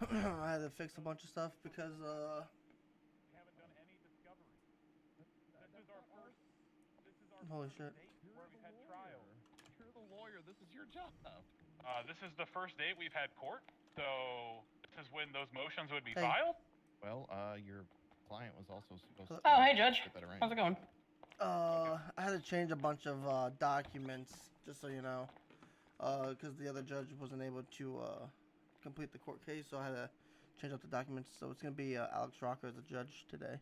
I had to fix a bunch of stuff because Haven't done any discovery. This is our first. This is our holy first shit. date where we've had trial. You're the lawyer. This is your job. This is the first date we've had court, so this is when those motions would be Hey. filed. Well, your client was also supposed to. Oh, hey, Judge. get that arranged. How's it going? I had to change a bunch of documents, just so you know, because the other judge wasn't able to complete the court case, so I had to change up the documents. So it's gonna be Alex Rocker as the judge today.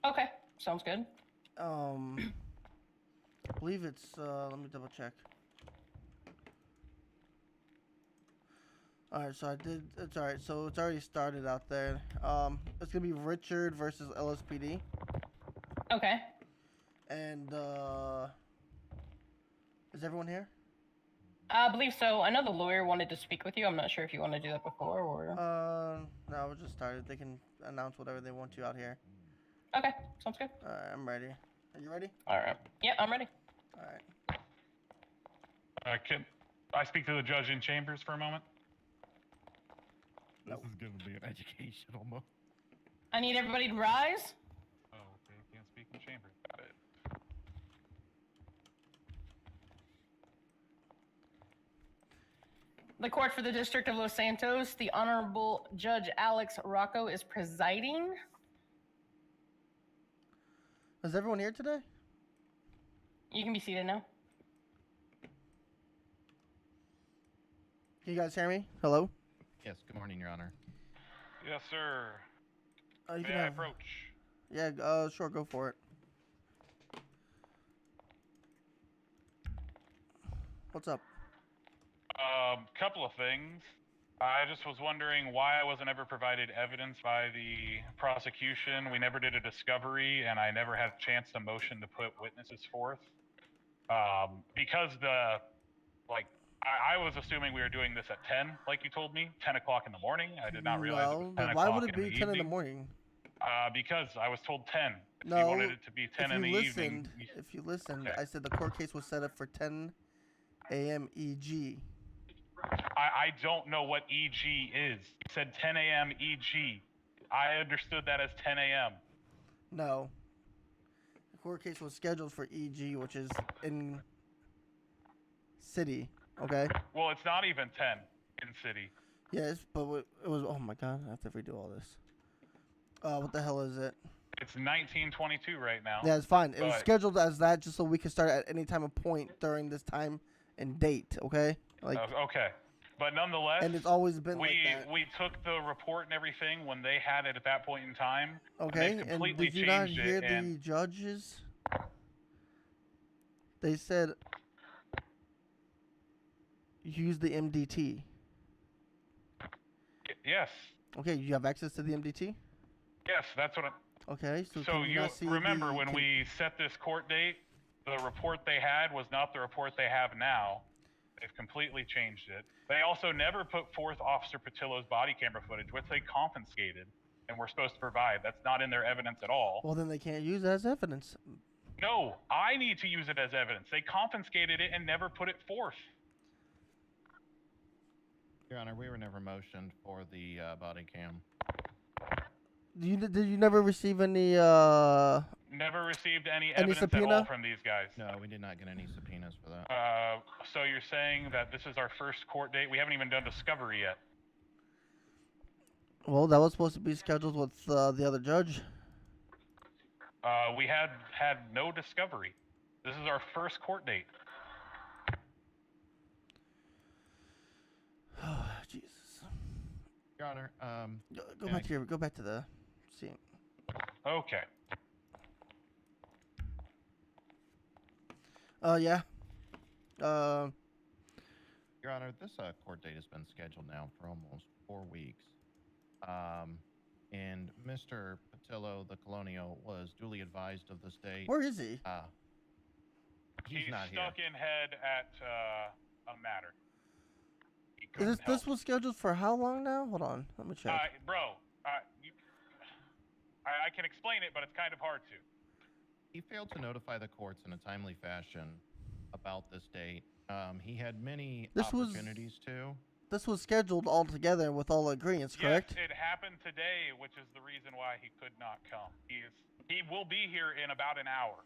Okay, sounds good. I believe it's let me double check. Alright, so I did. It's alright. So it's already started out there. It's gonna be Richard versus LSPD. Okay. And is everyone here? I believe so. I know the lawyer wanted to speak with you. I'm not sure if you want to do that before or. No, we just started. They can announce whatever they want to out here. Okay, sounds good. Alright, I'm ready. Are you ready? All right. Yeah, I'm ready. Alright. Can I speak to the judge in chambers for a moment? This is going to be an educational moment. I need everybody to rise. Oh, okay. Can't speak in chambers. Got it. The court for the District of Los Santos, the Honorable Judge Alex Rocco is presiding. Is everyone here today? You can be seated now. Can you guys hear me? Hello? Yes, good morning, Your Honor. Yes, sir. You May can I have... approach? Yeah, sure, go for it. What's up? Couple of things. I just was wondering why I wasn't ever provided evidence by the prosecution. We never did a discovery, and I never had a chance to motion to put witnesses forth. Because I was assuming we were doing this at 10, like you told me, 10 o'clock in the morning. I did not realize it was 10 why o'clock would it in be the 10 in the evening. morning? Because I was told 10. If No, you wanted it to be 10 in the evening. If you listened, Okay. I said the court case was set up for 10 a.m. EG. I don't know what EG is. You said 10 a.m. EG. I understood that as 10 a.m. No. The court case was scheduled for EG, which is in city, okay? Well, it's not even 10 in city. Yes, but it was, oh my god, I have to redo all this. What the hell is it? It's 1922 right now. Yeah, it's fine. It was scheduled as that just so we could start at any time of point during this time and date, okay? Okay. But nonetheless, and it's always been like that. We took the report and everything when they had it at that point in time. Okay, and did you not hear the judges? They said use the MDT. Yes. Okay, you have access to the MDT? Yes, that's what Okay, so So you remember when we set this court date, the report they had was not the report they have now. They've completely changed it. They also never put forth Officer Patillo's body camera footage, which they confiscated and were supposed to provide. That's not in their evidence at all. Well, then they can't use it as evidence. No, I need to use it as evidence. They confiscated it and never put it forth. Your Honor, we were never motioned for the body cam. Did you never receive any Never received any evidence subpoena? at all from these guys. No, we did not get any subpoenas for that. So you're saying that this is our first court date? We haven't even done discovery yet. Well, that was supposed to be scheduled with the other judge. We had no discovery. This is our first court date. Oh, Jesus. Your Honor, go back to the scene. Okay. Yeah. Your Honor, this court date has been scheduled now for almost 4 weeks. And Mr. Patillo, the Colonial, was duly advised of this date. Where is he? He's not stuck here. in head at a matter. This was scheduled for how long now? Hold on, let me check. Bro, I can explain it, but it's kind of hard to. He failed to notify the courts in a timely fashion about this date. He had many opportunities to. this was scheduled all together with all agreements, correct? Yes, it happened today, which is the reason why he could not come. He will be here in about an hour.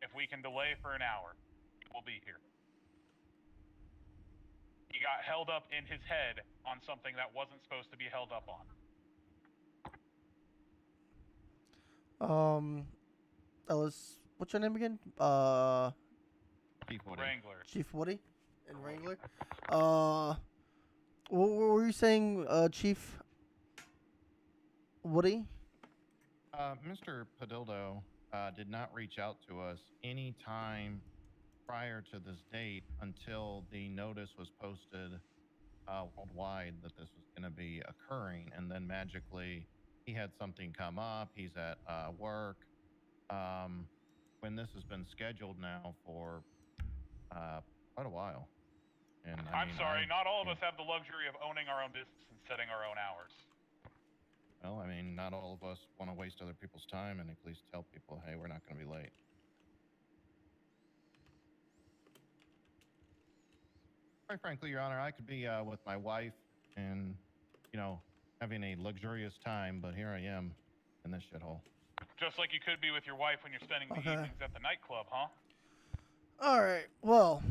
If we can delay for an hour, he will be here. He got held up in his head on something that wasn't supposed to be held up on. Ellis, what's your name again? Chief Woody. Wrangler. Chief Woody and Wrangler. What were you saying, Chief Woody? Mr. Padildo did not reach out to us any time prior to this date until the notice was posted worldwide that this was going to be occurring, and then magically he had something come up. He's at work. When this has been scheduled now for quite a while. And I'm sorry, not all of us have the luxury of owning our own business and setting our own hours. Well, I mean, not all of us want to waste other people's time and at least tell people, hey, we're not going to be late. Quite frankly, Your Honor, I could be with my wife and, you know, having a luxurious time, but here I am in this shithole. Just like you could be with your wife when you're spending the evenings at the nightclub, huh? Alright, well.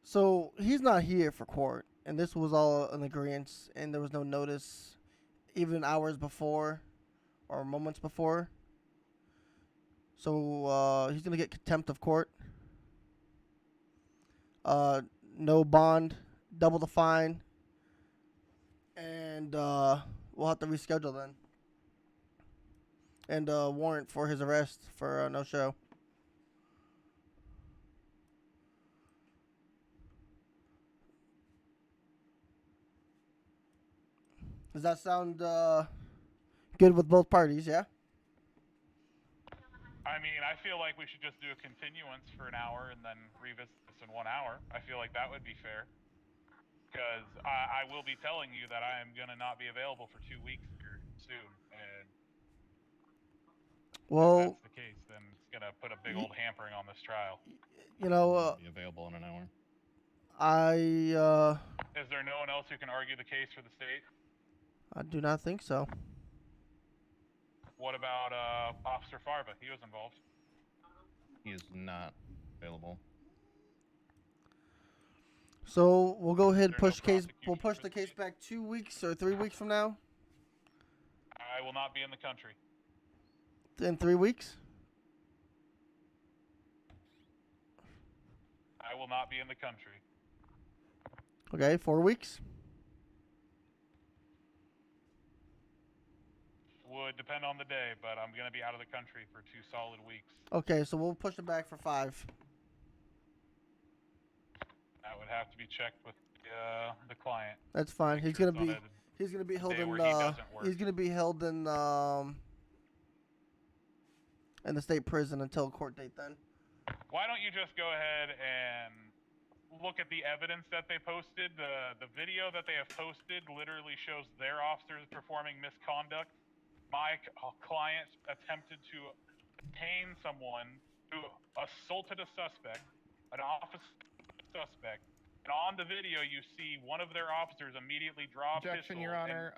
So, he's not here for court, and this was all an agreement, and there was no notice, even hours before, or moments before. So, he's gonna get contempt of court. No bond, double the fine, and we'll have to reschedule then. And warrant for his arrest for no show. Does that sound good with both parties? Yeah. I mean, I feel like we should just do a continuance for an hour and then revisit this in 1 hour. I feel like that would be fair. Because I will be telling you that I am going to not be available for 2 weeks here soon. And well, if that's the case, then it's going to put a big old hampering on this trial. You know, be available in an hour. Is there no one else who can argue the case for the state? I do not think so. What about Officer Farva? He was involved. He is not available. So we'll go ahead and push no case. We'll push the case back 2 weeks or 3 weeks from now. I will not be in the country. In 3 weeks. I will not be in the country. Okay, 4 weeks. Would depend on the day, but I'm going to be out of the country for 2 solid weeks. Okay, so we'll push it back for 5. That would have to be checked with the client. That's fine. He's gonna be held in he's gonna be held in the state prison until court date then. Why don't you just go ahead and look at the evidence that they posted? The video that they have posted literally shows their officers performing misconduct. My client attempted to detain someone who assaulted a suspect, an officer suspect, and on the video you see one of their officers immediately draw a pistol. Objection, Your Honor.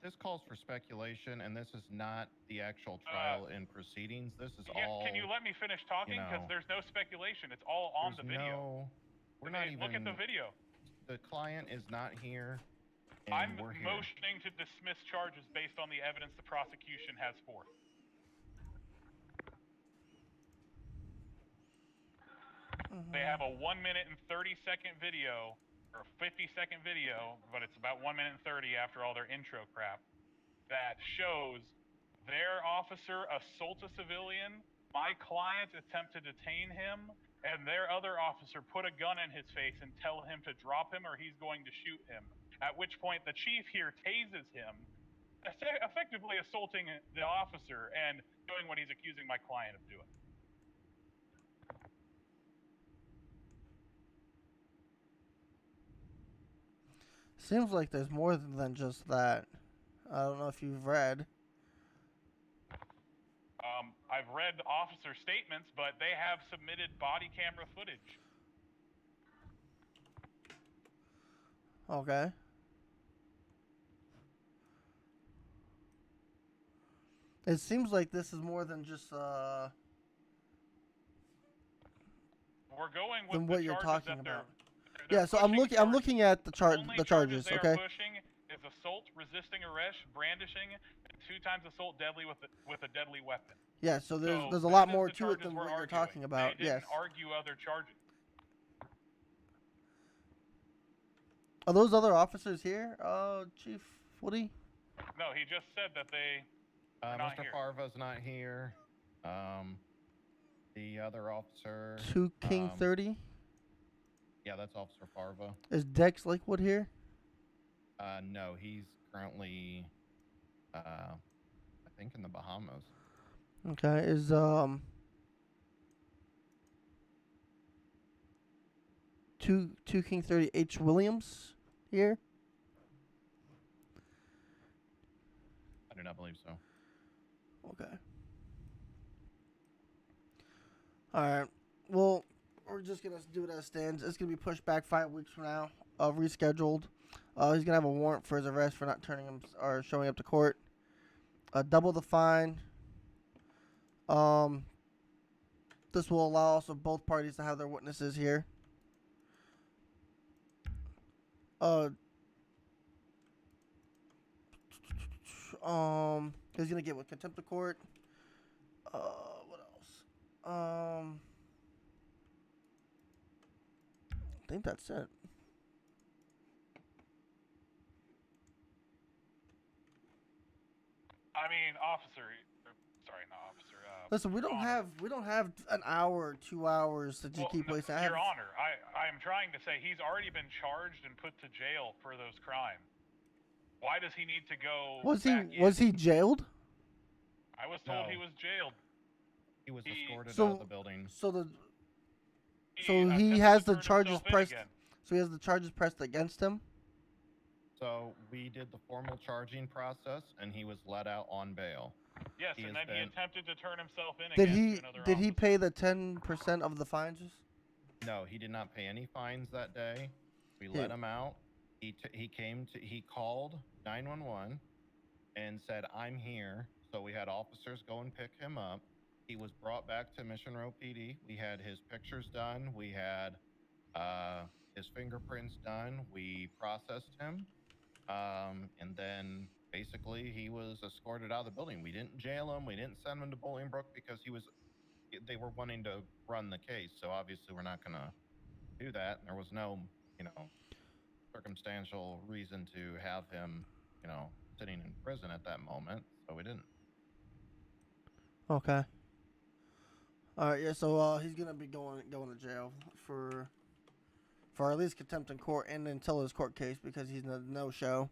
This calls for speculation, and this is not the actual trial in proceedings. This is all. Can you let me finish talking? Because there's no speculation. It's all on the video. We're not even. Look at the video. The client is not here. I'm motioning to dismiss charges based on the evidence the prosecution has forth. They have a 1 minute and 30-second video, or 50-second video, but it's about 1 minute and 30 after all their intro crap, that shows their officer assault a civilian, my client attempt to detain him, and their other officer put a gun in his face and tell him to drop him or he's going to shoot him. At which point the chief here tases him, effectively assaulting the officer and doing what he's accusing my client of doing. Seems like there's more than just that. I don't know if you've read. I've read officer statements, but they have submitted body camera footage. Okay. It seems like this is more than just We're going with than the what you're charges talking that they're about. they're Yeah, so I'm pushing looking for. at the Only the charges, they are okay? pushing is assault, resisting arrest, brandishing, and 2 times assault deadly with a deadly weapon. Yeah, so there's So a this lot is more the to it charges than we're what you're arguing. talking about. They Yes. didn't argue other charges. Are those other officers here, Chief Woody? No, he just said that they are not Mr. here. Farva's not here. The other officer. 2 King 30. Yeah, that's Officer Farva. Is Dex Lakewood here? No, he's currently, I think, in the Bahamas. Okay. Is 2 King 30 H Williams here? I do not believe so. Okay. All right. Well, we're just gonna do it as it stands. It's gonna be pushed back 5 weeks from now. Rescheduled. He's gonna have a warrant for his arrest for not turning him or showing up to court. Double the fine. This will allow also both parties to have their witnesses here. He's gonna get with contempt of court. What else? I think that's it. I mean, officer. Sorry, not officer. Listen, we don't have an hour or 2 hours to just keep wasting. Your Honor, I am trying to say he's already been charged and put to jail for those crimes. Why does he need to go? Was he jailed? I was told No. he was jailed. He was escorted So- out of the building. So he attempted has to the turn charges himself in pressed. again. So he has the charges pressed against him. So we did the formal charging process, and he was let out on bail. Yes, He and has then he been- attempted to turn himself in Did again he to another did he officer. pay the 10% of the fines? No, he did not pay any fines that day. We let him out. He called 911 and said, "I'm here." So we had officers go and pick him up. He was brought back to Mission Row PD. We had his pictures done. We had his fingerprints done. We processed him. And then basically he was escorted out of the building. We didn't jail him. We didn't send him to Bolingbrook because they were wanting to run the case. So obviously we're not going to do that. And there was no, circumstantial reason to have him, sitting in prison at that moment. So we didn't. Okay. All right. Yeah. So he's gonna be going to jail for at least contempt in court and until his court case because he's a no-show.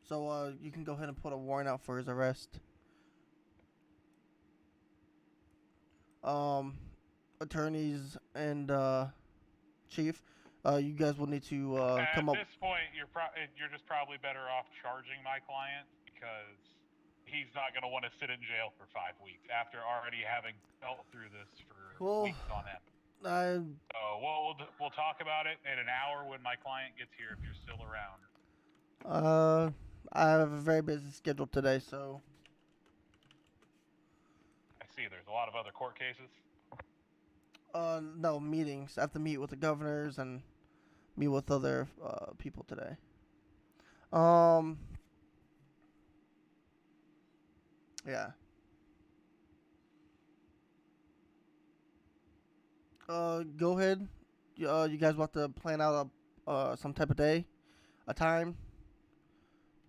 So you can go ahead and put a warrant out for his arrest. Attorneys and chief, you guys will need to come up. At this point, you're just probably better off charging my client because he's not going to want to sit in jail for 5 weeks after already having dealt through this for weeks on end. So we'll talk about it in an hour when my client gets here if you're still around. I have a very busy schedule today, so. I see. There's a lot of other court cases. No, meetings. I have to meet with the governors and meet with other people today. Yeah. Go ahead. You guys want to plan out some type of day, a time,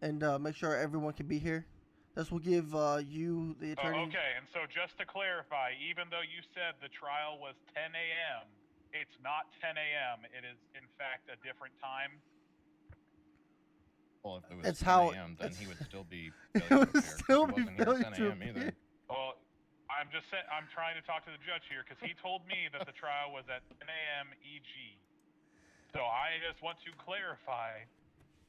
and make sure everyone can be here. This will give you, the attorney. Oh, okay, and so just to clarify, even though you said the trial was 10 a.m., it's not 10 a.m. It is, in fact, a different time. Well, if it was It's 10 how- a.m., then he would still be It failure would to appear, 'cause still he be wasn't here failure at 10 to a.m. either. appear. Well, I'm just saying, I'm trying to talk to the judge here because he told me that the trial was at 10 a.m. EG. So I just want to clarify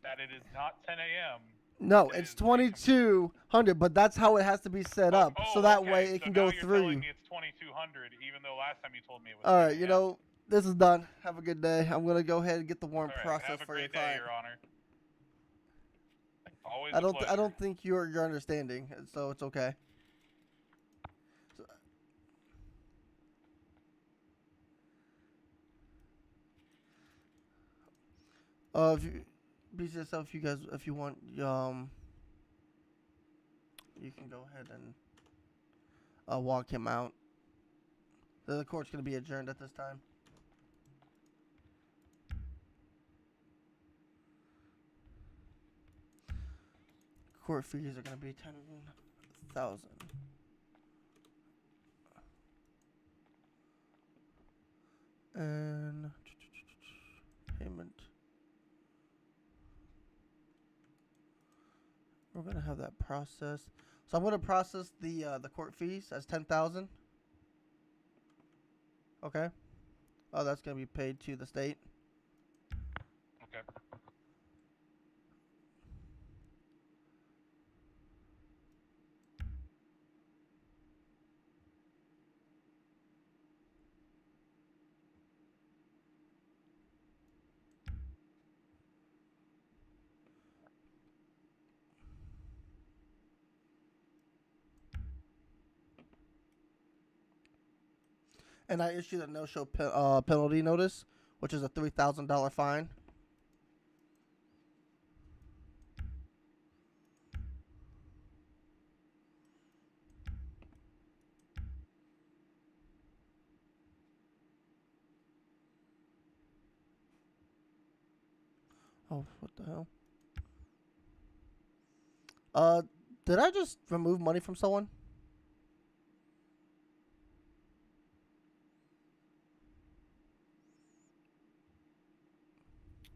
that it is not 10 a.m. No, It it's is 2200, but that's how it has to be set up, so that okay, way it so can now go you're through telling you. me it's 2200, even though last time you told me it was. All 10 right, you a.m. know, This is done. Have a good day. I'm gonna go ahead and get the warrant All right. process Have a for your great day, client. Your Honor. Always I a don't. pleasure. I don't think you're understanding, so it's okay. If you be yourself, you guys, if you want, you can go ahead and walk him out. The court's gonna be adjourned at this time. Court fees are gonna be 10,000. And payment. We're gonna have that processed. So I'm gonna process the court fees as 10,000. Okay. Oh, that's gonna be paid to the state. Okay. And I issued a no-show penalty notice, which is a $3,000 fine. Oh, what the hell? Did I just remove money from someone?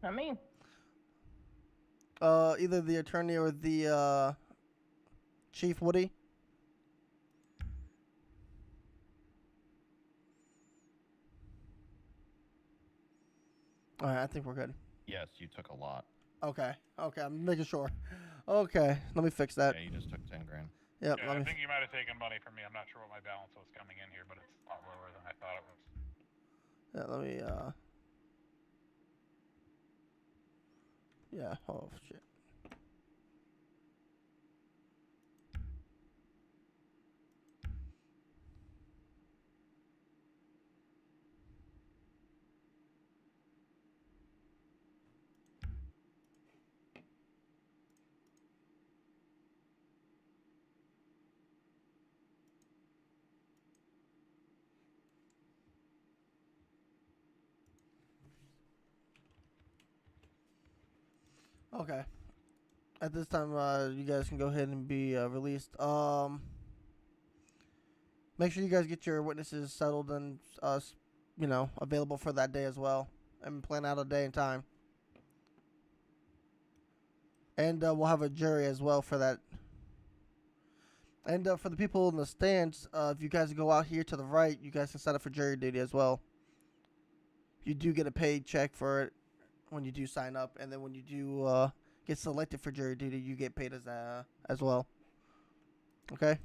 Not me. Either the attorney or the Chief Woody. All right, I think we're good. Yes, you took a lot. Okay, I'm making sure. Okay, let me fix that. Yeah, you just took 10 grand. Yep, Yeah, let I me. think you might have taken money from me. I'm not sure what my balance was coming in here, but it's a lot lower than I thought it was. Yeah, let me. Yeah. Oh shit. Okay. At this time, you guys can go ahead and be released. Make sure you guys get your witnesses settled and available for that day as well, and plan out a day and time. And we'll have a jury as well for that. And for the people in the stands, if you guys go out here to the right, you guys can sign up for jury duty as well. You do get a paid check for it when you do sign up, and then when you do get selected for jury duty, you get paid as well. Okay.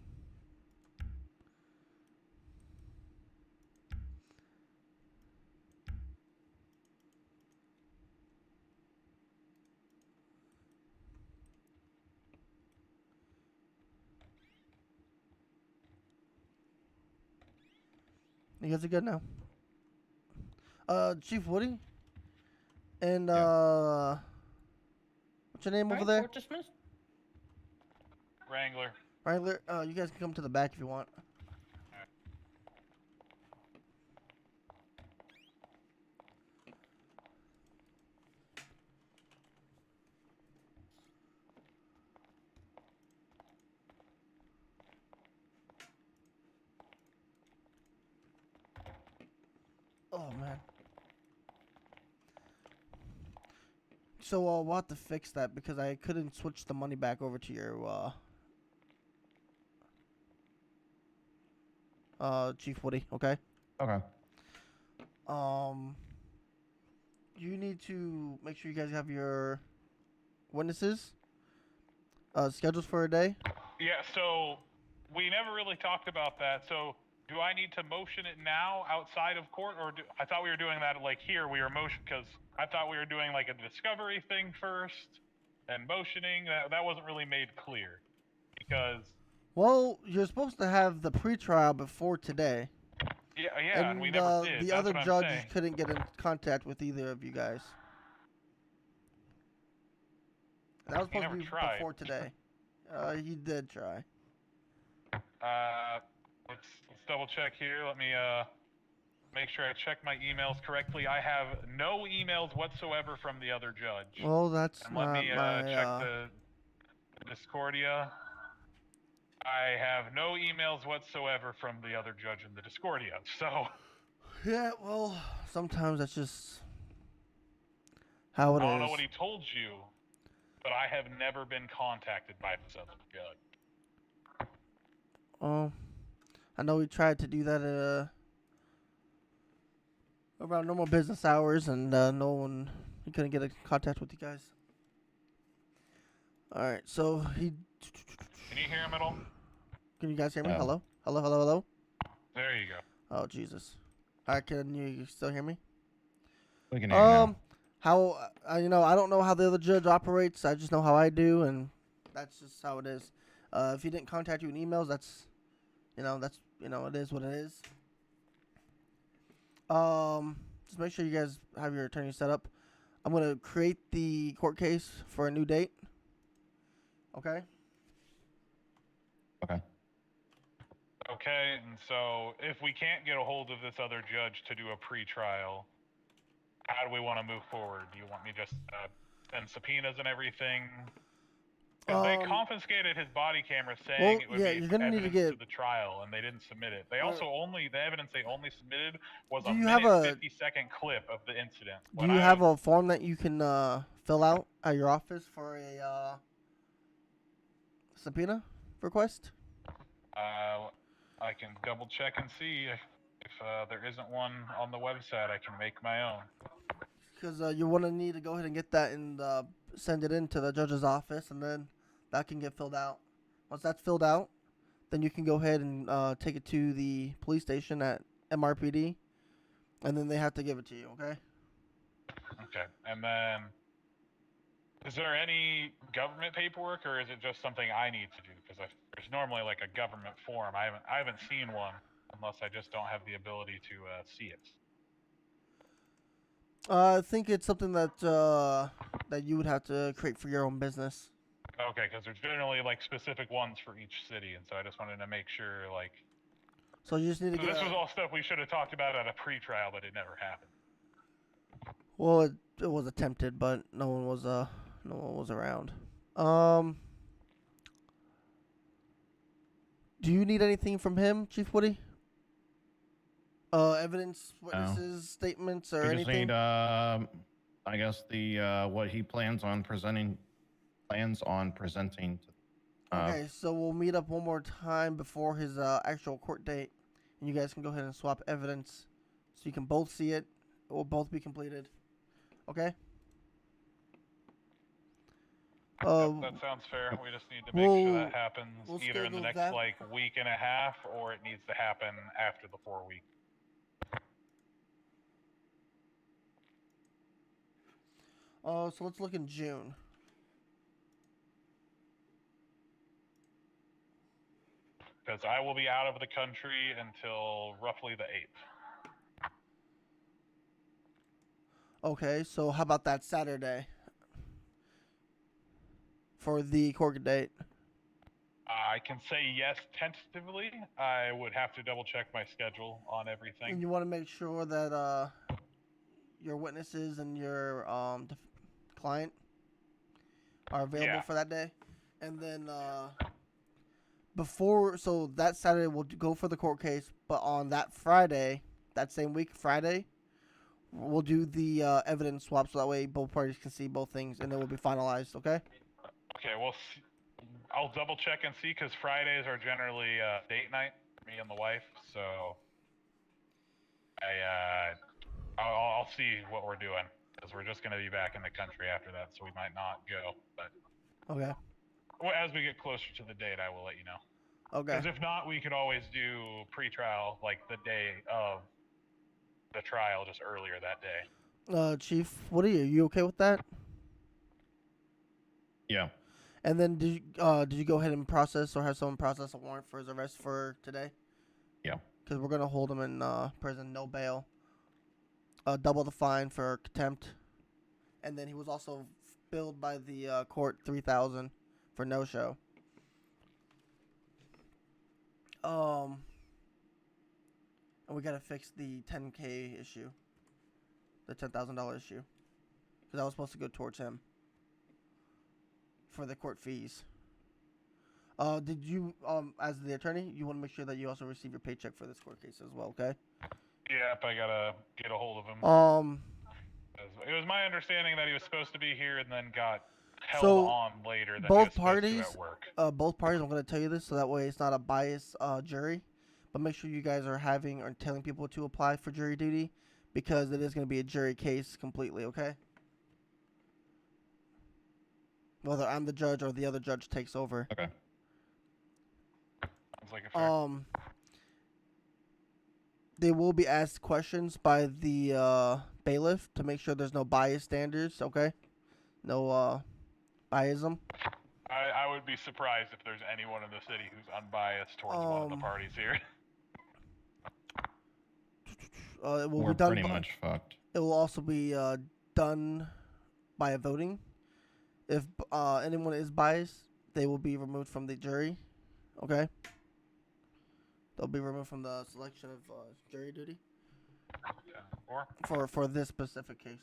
You guys are good now. Chief Woody, and what's your name over there? Court dismissed. Wrangler. Wrangler. You guys can come to the back if you want. Oh man. So we'll have to fix that because I couldn't switch the money back over to your Chief Woody. Okay. Okay. You need to make sure you guys have your witnesses scheduled for a day. Yeah, so we never really talked about that. So Do I need to motion it now outside of court, or I thought we were doing that like here? We were motion because I thought we were doing like a discovery thing first and motioning. That wasn't really made clear because Well, you're supposed to have the pretrial before today, yeah, and we never did. the That's other what I'm judge saying. couldn't get in contact with either of you guys. That was He supposed to never be tried. before today. He did try. Let's double check here. Let me make sure I check my emails correctly. I have no emails whatsoever from the other judge. Well, that's And let not me my. check the Discordia. I have no emails whatsoever from the other judge in the Discordia. So Yeah, well, sometimes that's just how it I don't know is. what he told you, but I have never been contacted by this other judge. I know we tried to do that around normal business hours, and he couldn't get in contact with you guys. All right, so he. Can you hear him at all? Can you guys hear me? No. Hello, hello, hello, hello. There you go. Oh Jesus! All right, can you still hear me? We can hear you now. How I don't know how the other judge operates. I just know how I do, and that's just how it is. If he didn't contact you in emails, that's it is what it is. Just make sure you guys have your attorney set up. I'm gonna create the court case for a new date. Okay. Okay. Okay, and so if we can't get a hold of this other judge to do a pre-trial, how do we want to move forward? Do you want me just send subpoenas and everything? Because they confiscated his body camera, saying it would be you're gonna need to evidence get. to the trial, and they didn't submit it. They also the evidence they only submitted was Do a you have minute a- 50-second clip of the incident. Do you have a form that you can fill out at your office for a subpoena request? I can double check and see if there isn't one on the website. I can make my own. Because you want to need to go ahead and get that and send it in to the judge's office, and then that can get filled out. Once that's filled out, then you can go ahead and take it to the police station at MRPD, and then they have to give it to you, okay? Okay, and then is there any government paperwork, or is it just something I need to do? Because there's normally like a government form. I haven't seen one unless I just don't have the ability to see it. I think it's something that that you would have to create for your own business. Okay, because there's generally like specific ones for each city, and so I just wanted to make sure like. So you just need to get. This was all stuff we should have talked about at a pre-trial, but it never happened. Well, it was attempted, but no one was around. Do you need anything from him, Chief Woody? Evidence, witnesses, statements, or We just anything? need, I guess the what he plans on presenting. Okay, so we'll meet up one more time before his actual court date, and you guys can go ahead and swap evidence, so you can both see it. It will both be completed. Okay. That sounds fair. We just need to make sure that happens either in the next like week and a half, or it needs to happen after the 4 weeks. So let's look in June. Because I will be out of the country until roughly the 8th. Okay, so how about that Saturday for the court date? I can say yes tentatively. I would have to double check my schedule on everything. And you want to make sure that your witnesses and your client are available for that day, and then so that Saturday we'll go for the court case, but on that Friday, that same week, Friday, we'll do the evidence swap, so that way both parties can see both things, and it will be finalized. Okay. Okay. Well, I'll double check and see, because Fridays are generally date night, me and the wife. So I'll see what we're doing, because we're just gonna be back in the country after that, so we might not go. But Okay. well, as we get closer to the date, I will let you know. Okay. Because if not, we could always do pre-trial like the day of the trial, just earlier that day. Chief, what are you okay with that? Yeah. And then did you go ahead and process or have someone process a warrant for his arrest for today? Yeah. Because we're gonna hold him in prison, no bail. Double the fine for contempt, and then he was also billed by the court $3,000 for no show. And we gotta fix the $10K issue, the $10,000 issue, because that was supposed to go towards him for the court fees. Did you, as the attorney, you want to make sure that you also receive your paycheck for this court case as well, okay? Yep, I gotta get a hold of him. It was my understanding that he was supposed to be here and then got held on later. That both he was parties, supposed to at work. both parties, I'm going to tell you this so that way it's not a biased jury, but make sure you guys are having or telling people to apply for jury duty because it is going to be a jury case completely, okay? Whether I'm the judge or the other judge takes over. Okay. Sounds like a fair. They will be asked questions by the bailiff to make sure there's no bias standards, okay? No biasm. I would be surprised if there's anyone in the city who's unbiased towards one of the parties here. It will We're be done pretty much fucked. It will also be done by a voting. If anyone is biased, they will be removed from the jury, okay? They'll be removed from the selection of jury duty. Or For this specific case.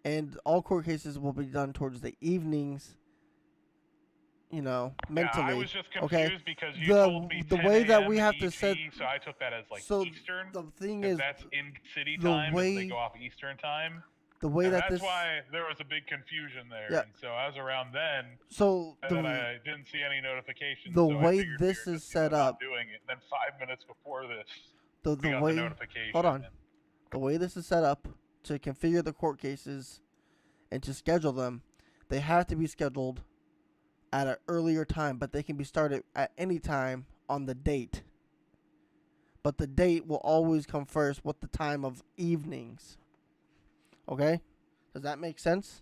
And all court cases will be done towards the evenings. You know, mentally. Yeah, I was just confused okay? Because you told me the 10 way that we a.m. have to ET, set. so I took that as like so Eastern. The thing 'cause is, that's in city the time. way- If they go off Eastern time. the way And that that's this. why there was a big confusion there. Yeah. And so I was around then. So And then I didn't see any notifications. the so I way figured this we were is just, set not up. doing it. And then 5 minutes before this, the we got way. the notification. Hold on. The way this is set up to configure the court cases and to schedule them, they have to be scheduled at an earlier time, but they can be started at any time on the date. But the date will always come first with the time of evenings. Okay? Does that make sense?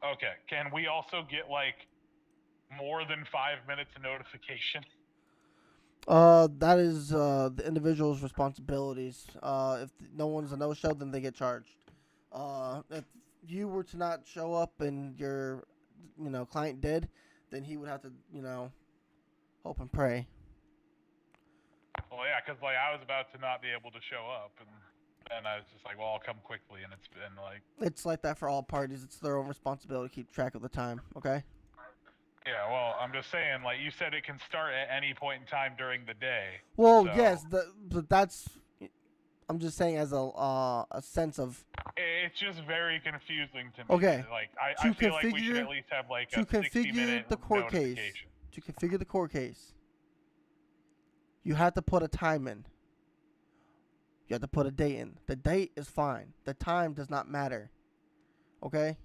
Okay. Can we also get like more than 5 minutes of notification? That is the individual's responsibilities. If no one's a no-show, then they get charged. If you were to not show up and your, client did, then he would have to, hope and pray. Well, yeah, because like I was about to not be able to show up, and I was just like, well, I'll come quickly, and it's been like. It's like that for all parties. It's their own responsibility to keep track of the time. Okay. Yeah, well, I'm just saying, like you said, it can start at any point in time during the day. Well, so yes, but that's. I'm just saying as a sense of. It's just very confusing to me. Okay. Like I feel like we should at least have like to a 60-minute configure the court case. To configure the court case, you have to put a time in. You have to put a date in. The date is fine. The time does not matter. Okay?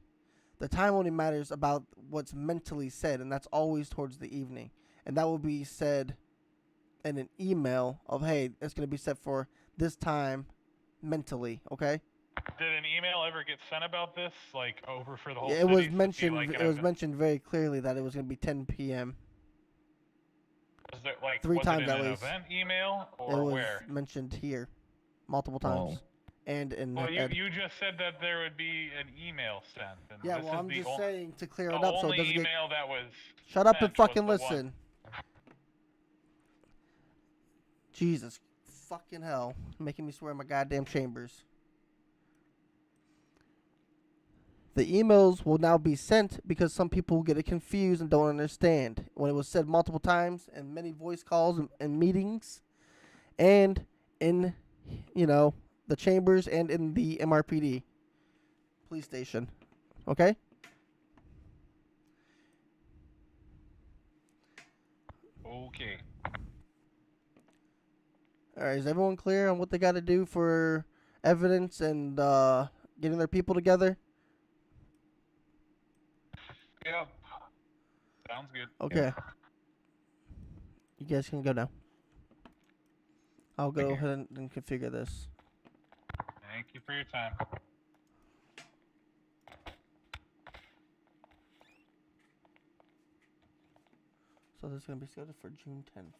The time only matters about what's mentally said, and that's always towards the evening. And that will be said in an email of, hey, it's going to be set for this time mentally, okay? Did an email ever get sent about this, like over for the whole Yeah, city? it was mentioned. Like, it was mentioned very clearly that it was going to be 10 p.m. Was there, like, 3 was times it in at an least. event email or It was where? mentioned here multiple times. And in Well, you just said that there would be an email sent. And yeah, this well, is I'm the just ol- saying to clear the it up so it only doesn't get. email that was. Shut up and sent was fucking the listen. one- Jesus fucking hell. Making me swear in my goddamn chambers. The emails will now be sent because some people get it confused and don't understand. When it was said multiple times in many voice calls and meetings and in, the chambers and in the MRPD police station. Okay? Okay. Alright, is everyone clear on what they got to do for evidence and getting their people together? Yep. Sounds good. Okay. You guys can go now. I'll go Thank you. ahead and configure this. Thank you for your time. So this is gonna be scheduled for June 10th.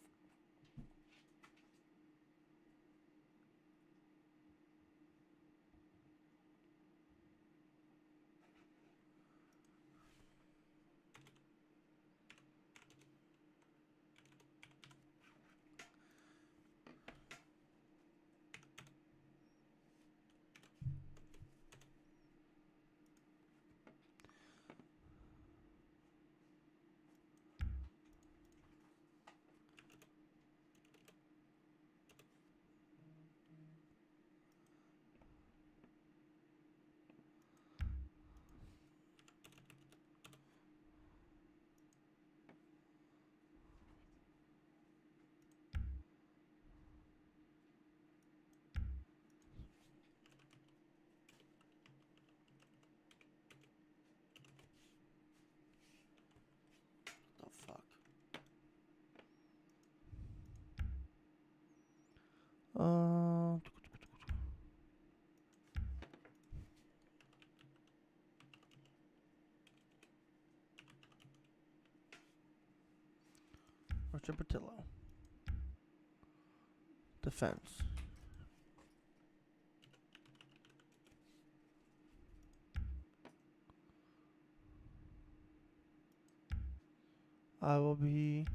The fuck? Uh, Richard Patillo. Defense. I will be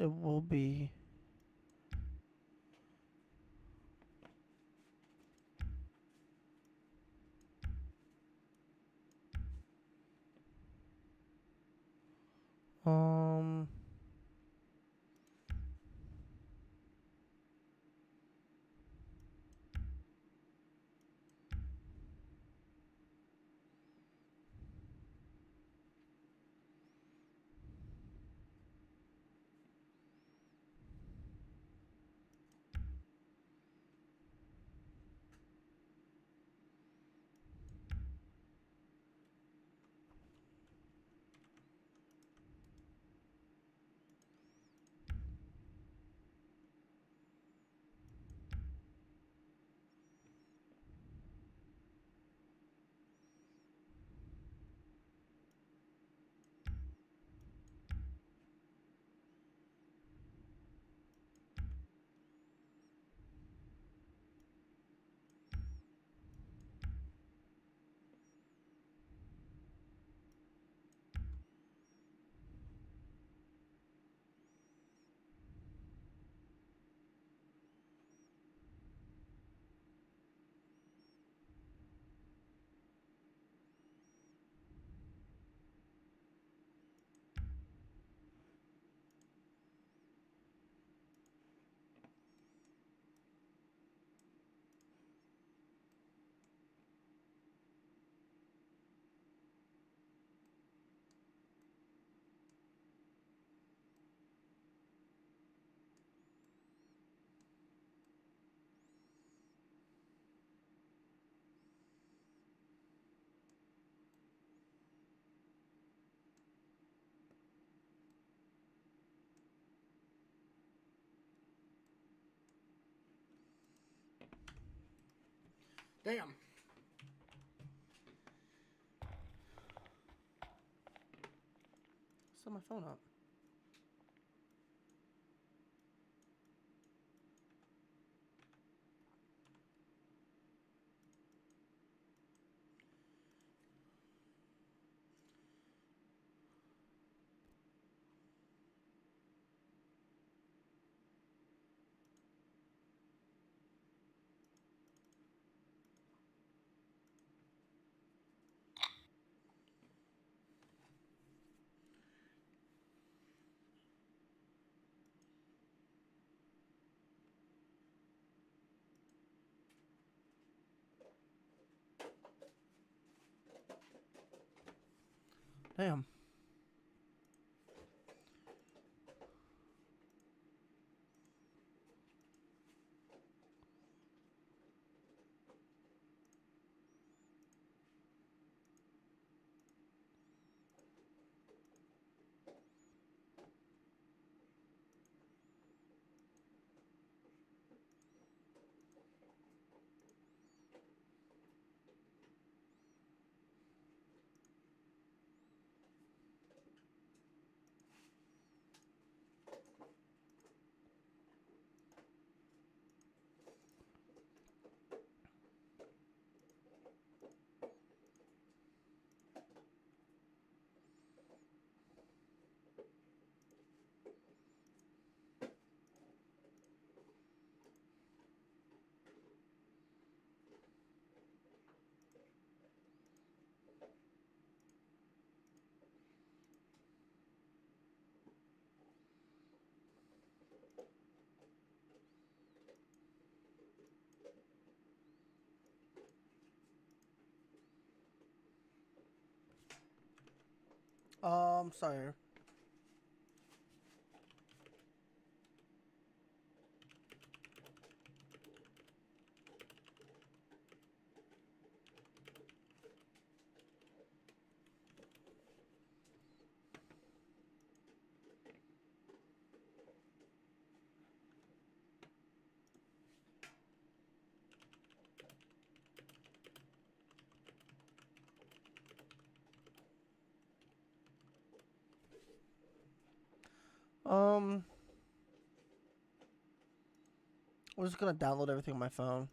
it will be um damn. Set my phone up. Damn. Sorry. I'm just gonna download everything on my phone.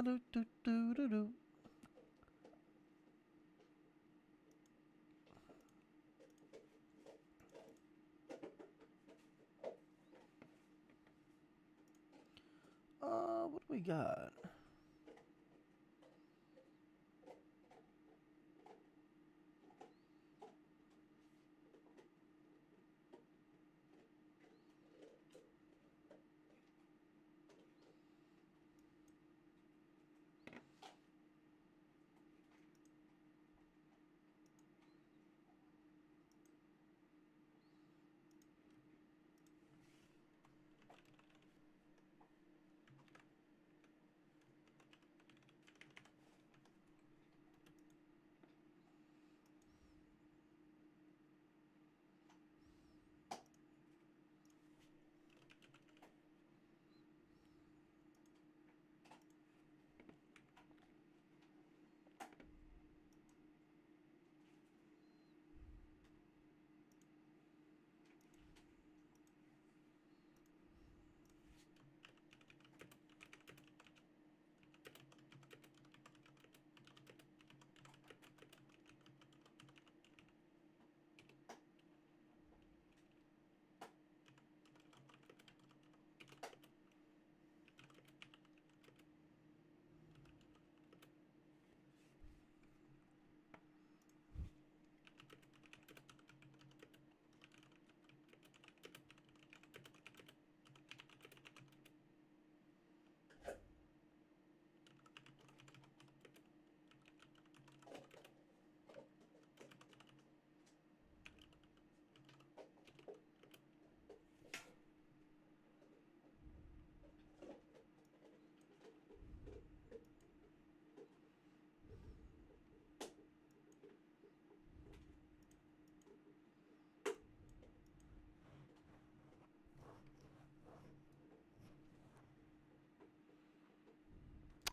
Do do do do do. What do we got?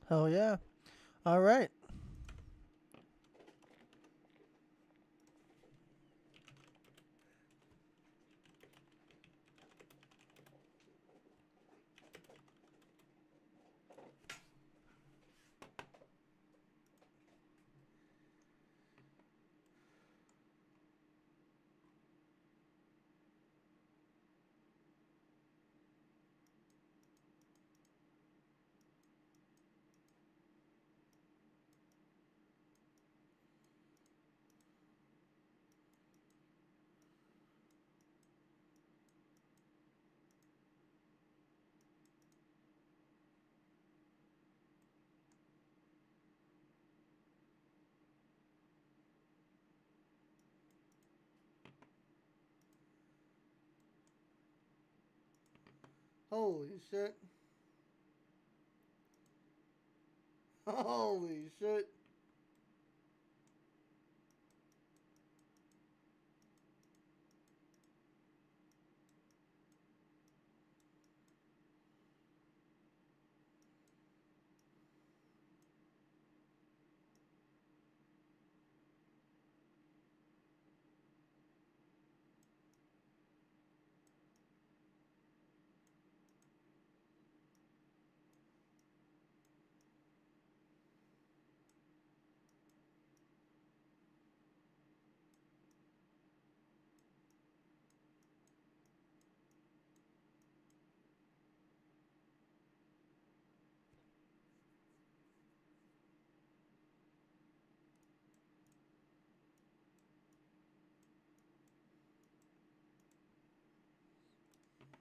Hell yeah. All right. Holy shit. Holy shit.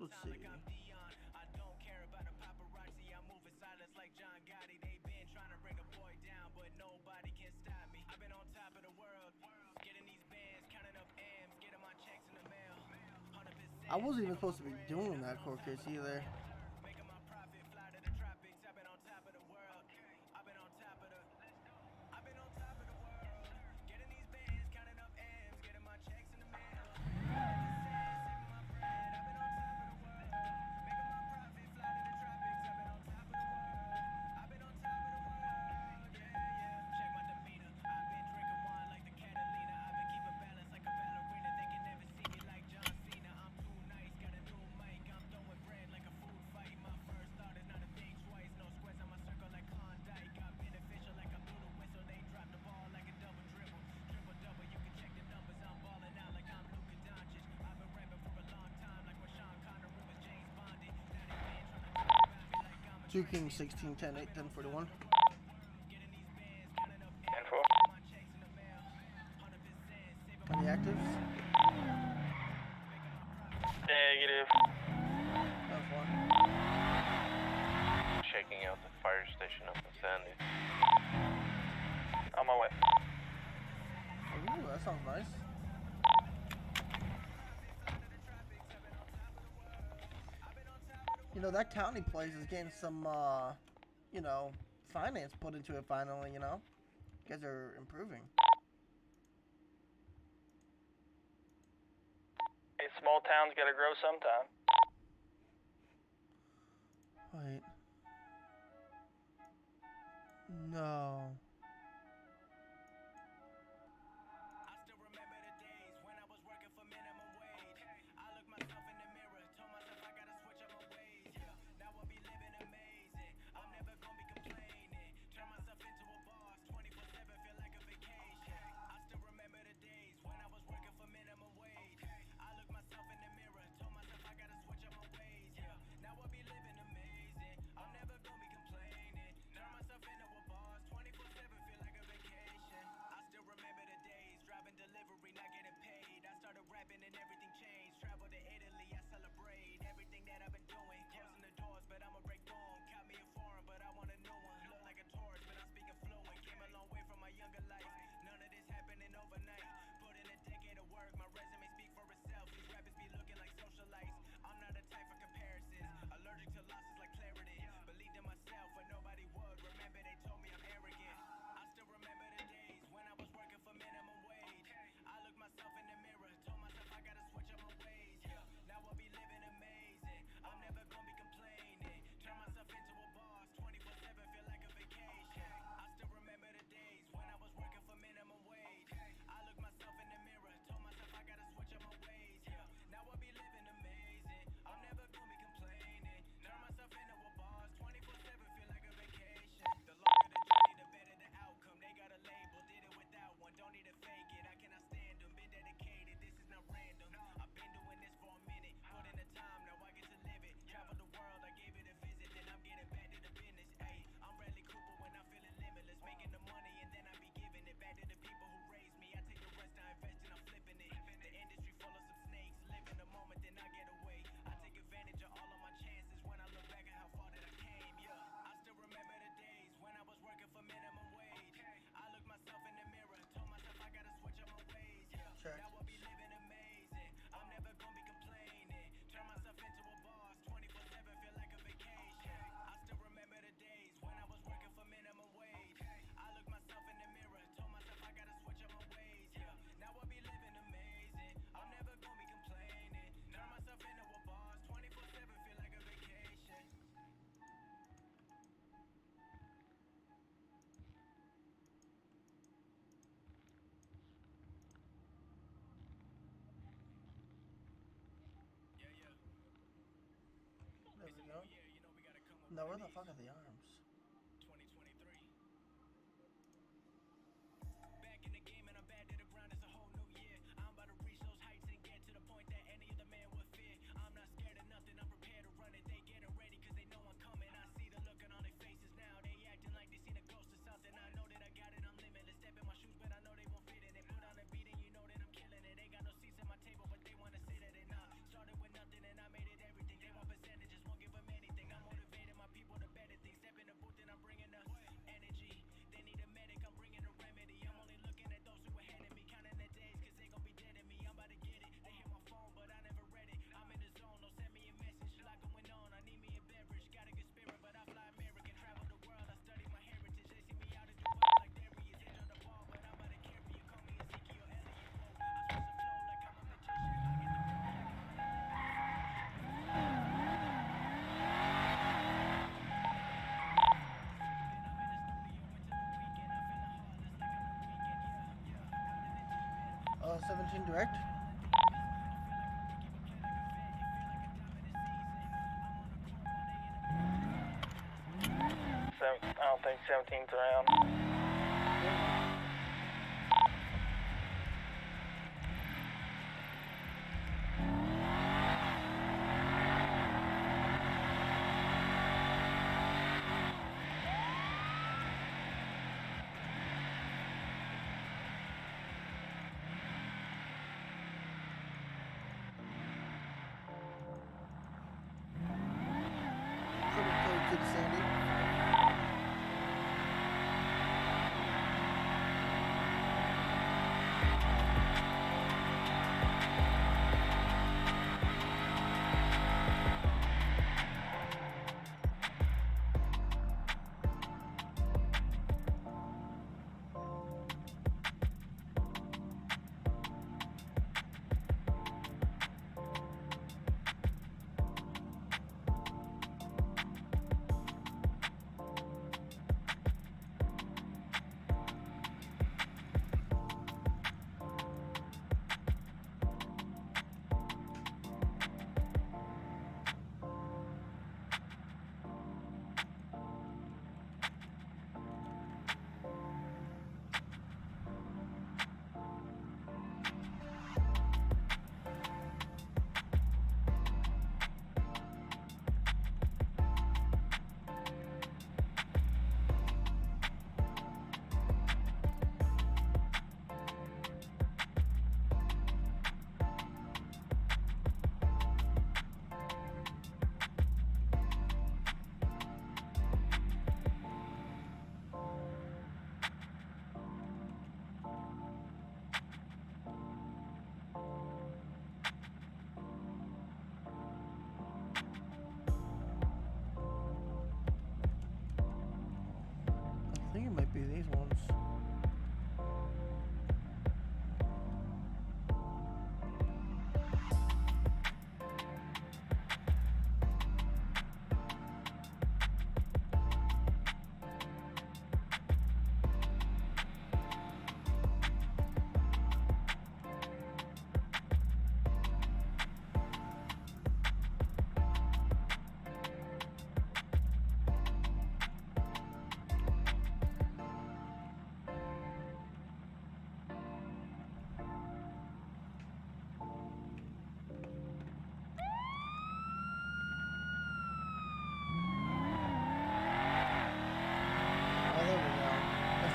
Let's see. I wasn't even supposed to be doing that court case either. Two King 16 10 8 10 41. 10-4. Any actives? Negative. That's one. Checking out the fire station up in Sandy. On my way. Ooh, that sounds nice. You know, that county place is getting some, you know, finance put into it finally, you know? You guys are improving. Hey, small towns gotta grow sometime. Wait. No. I still remember the days when I was working for minimum wage. I looked myself in the mirror, told myself I gotta switch up my ways. Yeah, now I be living amazing. I'm never gonna be complaining. Turn myself into a boss, 24/7 feel like a vacation. I still remember the days when I was working for minimum wage. I looked myself in the mirror, told myself I gotta switch up my ways. Yeah, now I be living amazing. I'm never gonna be complaining. Turn myself into a boss, 24/7 feel like a vacation. I still remember the days driving delivery, not getting paid. I started rapping and everything changed. Travel to Italy, I celebrate everything that I've been doing. Closing the doors, but I'ma break through 'em. Caught me a foreign, but I want a new one. Look like a tourist, but I'm speaking fluent. Came a long way from my younger life. None of this happening overnight. Put in a decade of work, my resume speak for itself. These rappers be looking like socialites. I'm not a type for comparisons. Allergic to losses like clarity. Believed in myself, but nobody would. Remember they told me I'm arrogant. I still remember the days when I was working for minimum wage. I looked myself in the mirror, told myself I gotta switch up my ways. Yeah, now I be living amazing. I'm never gonna be complaining. Turn myself into a boss, 24/7 feel like a vacation. I still remember the days when I was working for minimum wage. I looked myself in the mirror, told myself I gotta switch up my ways. Yeah, now I be living amazing. I'm never gonna be complaining. Turn myself into a boss, 24/7 feel like a vacation. The longer the journey, the better the outcome. They got a label, did it without one. Don't need to fake it, I cannot stand them. Been dedicated, this is not random. I've been doing this for a minute. Put in the time, now I get to live it. Travel the world, I gave it a visit. Then I'm getting back to the business. Ayy, I'm Bradley Cooper when I'm feeling limitless. Making the money and then I be giving it back to the people who raised me. I take the rest, I invest and I'm flipping it. The industry full of some snakes. Live in the moment, then I get away. I take advantage of all of my chances when I look back at how far that I came. Yeah, I still remember the days when I was working for minimum wage. I looked myself in the mirror, told myself I gotta switch up my ways. Yeah, Check. now I be living amazing. I'm never gonna be complaining. Turn myself into a boss, 24/7 feel like a vacation. I still remember the days when I was working for minimum wage. I looked myself in the mirror, told myself I gotta switch up my ways. Yeah, now I be living amazing. I'm never gonna be complaining. Turn myself into a boss, 24/7 feel like a vacation. Yeah, yeah. There It's we a go. new year, you know we gotta come up Now, with where the these. fuck are the arms? 2023. Back in the game and I'm back to the grind, it's a whole new year. I'm about to reach those heights and get to the point that any other man would fear. I'm not scared of nothing, I'm prepared to run it. They getting ready cause they know I'm coming. I see the look on their faces now. They acting like they seen a ghost or something. I know that I got it, I'm limitless. Step in my shoes, but I know they won't fit in it. Put on a beat and you know that I'm killing it. They got no seats at my table, but they wanna sit at it. Nah, started with nothing and I made it everything. They want percentages, won't give them anything. I'm motivating my people to better things. Step in the booth and I'm bringing the energy. They need a medic, I'm bringing a remedy. I'm only looking at those who ahead of me, counting the days, cause they gon' be dead to me. I'm about to get it. They hit my phone, but I never read it. I'm in the zone, don't send me a message. Lot going on, I need me a beverage. Got a good spirit, but I fly American. Travel the world, I study my heritage. They see me out and do well like Darius. Edge on the ball, but I'm about to carry you. Call me Ezekiel Elliott. Whoa, I switch the flow like I'm a magician. I get the money, I can only live in this. 17 direct? I don't think 17's around. Criminal code, Kid Sandy.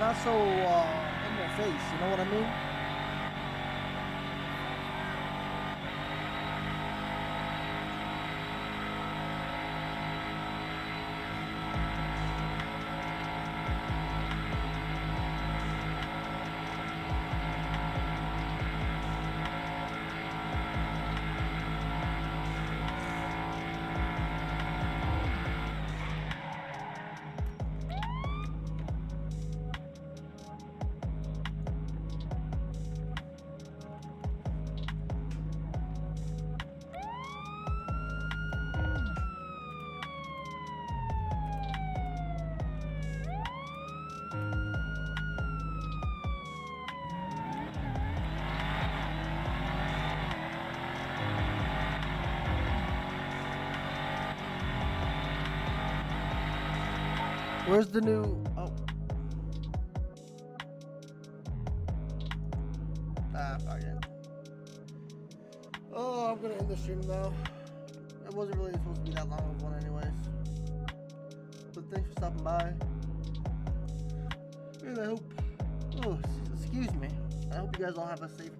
not so in your face. You know what I mean? Where's the new? Oh. Fuck it. Oh, I'm gonna end the stream now. It wasn't really supposed to be that long of one, anyways. But thanks for stopping by. And I hope. Oh, excuse me. I hope you guys all have a safe